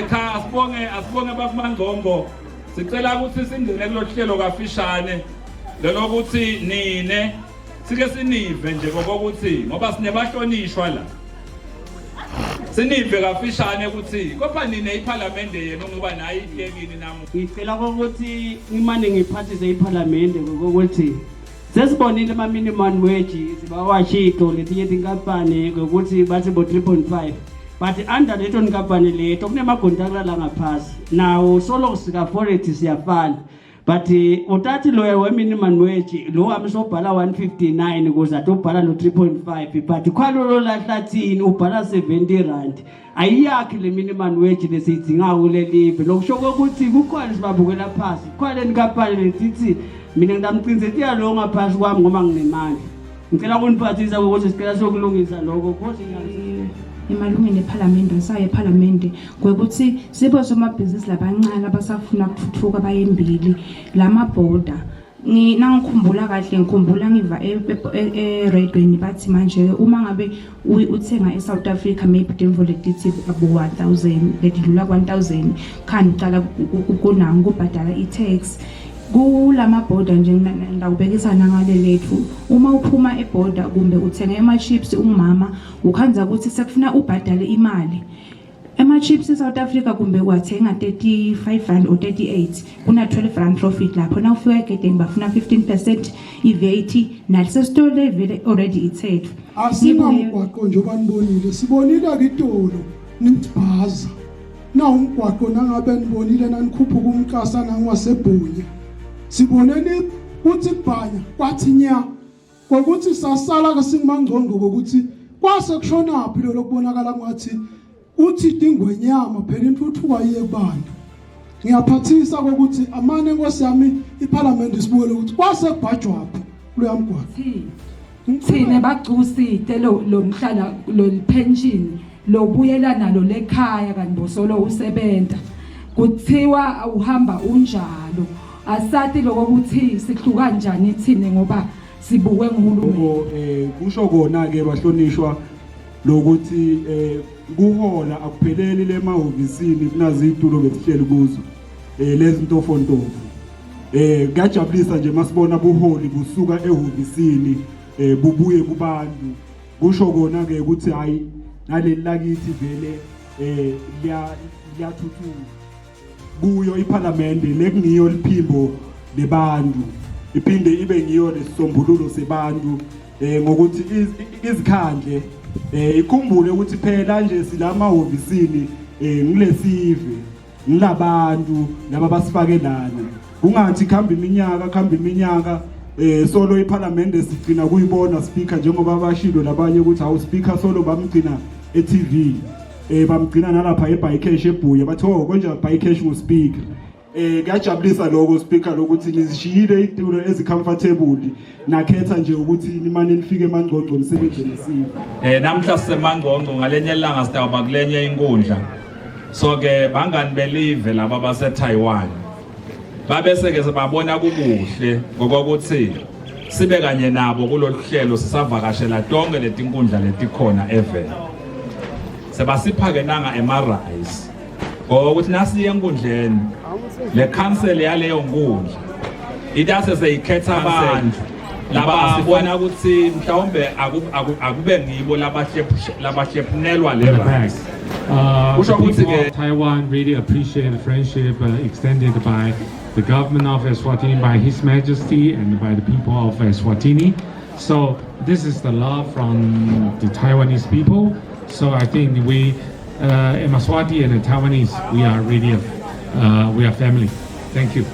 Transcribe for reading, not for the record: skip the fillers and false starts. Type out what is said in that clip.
Cha asibonge bakuMangqongqo sicela ukuthi singene kulohlelo kafishane lokuthi nine sike sinive nje kokuthi ngoba sinebahlonishwa la sinive kafishane ukuthi kopha nine iParliament yenu ngoba nayi ihlekini nami ngicela ukuthi imane ngiphathise iParliament ngokuthi sesibonile ama minimum wage sibawashito letinye tinkampani ukuthi bathi bo 3.5 but under leto nkampani leto kunemagontakala la ngaphasi nawo solo sika authority siyafana but utathi lo we minimum wage lo amsobhala 159 ukuze atobhala lo 3.5 but kwalo lahlathini ubhala 70 rand ayiyakhe le minimum wage lesiyidinga kulelibe lokusho ukuthi kukhona sibabukela phansi kwale nkampani letithi mina ngidamqinisekisa lo ngaphasi kwami ngoba nginemali ngicela ukuniphathisa ukuthi sicela sokulungisa lokho because emalungeni eParliament asaye eParliament kwekuthi sibo somabhizinisi labancane abasafuna ukuthuthuka bayembili lamaboda ngikhumbula kahle ngikhumbula ngiva eRadweni bathi manje uma ngabe uthenga eSouth Africa maybe devoletithi abo 1000 ledlula 1000 khani uqala kunanga kubhadala iTax kulama border nje ngakubekisana ngale lethu uma uphuma eborder kumbe uthenga ema chips umama ukhanza ukuthi sekufuna ubhadale imali ema chips eSouth Africa kumbe wathenga 35 rand or 38 kuna 12 rand profit lapho na ufika egedeni bafuna 15% iVAT nalise store level already ithethu asinamgwaqo nje banibonile sibonile akitolo nibhaza na umgwaqo nangabe nibonile nanikhupha kumkasa nangwasebhunye siboneni ukuthi bhanya kwathi nya kokuthi sasala kaSingumangqongqo kokuthi kwase kushona phi lo lokubonakala ngathi uthi dingwenyama phela intuthuka iye kubantu ngiyaphathisa kokuthi amane Nkosi yami iParliament sibukele ukuthi kwase kubhajwa phi kulo yamgwaqo thina bagcusite lo mhlala lo pension lobuyela nalo lekhaya kanti bosolo usebenta kuthiwa uhamba unjalo asathi lokuthi sihluka kanjani thine ngoba sibukwe nguhulumeni kusho kona ke bahlonishwa lokuthi kuhola akupheleli lemahovisini kunazi itulo besihleli kuzo lezi ntofontofu kuyajabulisa nje masibona buholi busuka ehovisini bubuye kubantu kusho kona ke ukuthi hayi naleli lakithi vele liyathuthuka kuyo iParliament lekungiyo liphimbo lebantu iphinde ibe ngiyo lesisombululo sebantu ngokuthi izikhandle ikhumbule ukuthi phela nje silamahovisini ngilesive ngilabantu laba basifakelana kungathi khamba iminyaka solo iParliament sigcina kuyibona speaker njengoba bashilo labanye ukuthi awu speaker solo bamgcina eTV bamgcina nalapha eBuycash eBhuya batho konje eBuycash nguspeaker kuyajabulisa lokho speaker lokuthi nizishiyile itulo ezicomfortable nakhetha nje ukuthi nimane nifike eMangqongqo umsebenzi nesive namhla siseMangqongqo ngalenye ilanga sitaba kulenye inkundla so ke bangani belive laba base Taiwan babese ke sebabona kubuhle ngokuthi sibe kanye nabo kulolu hlelo sisavakashela tonke letinkundla letikhona event sebasipha ke nanga ema-rice ngokuthi nasiye enkundleni le council yaleyo nkundla idase seyikhetha abantu laba sibona ukuthi mhlawumbe akube ngibo labahlephunelwa le rice Taiwan really appreciate the friendship extended by the government of Eswatini, by His Majesty and by the people of Eswatini. So this is the love from the Taiwanese people. So I think we, Emaswati and the Taiwanese, we are really, we are family. Thank you.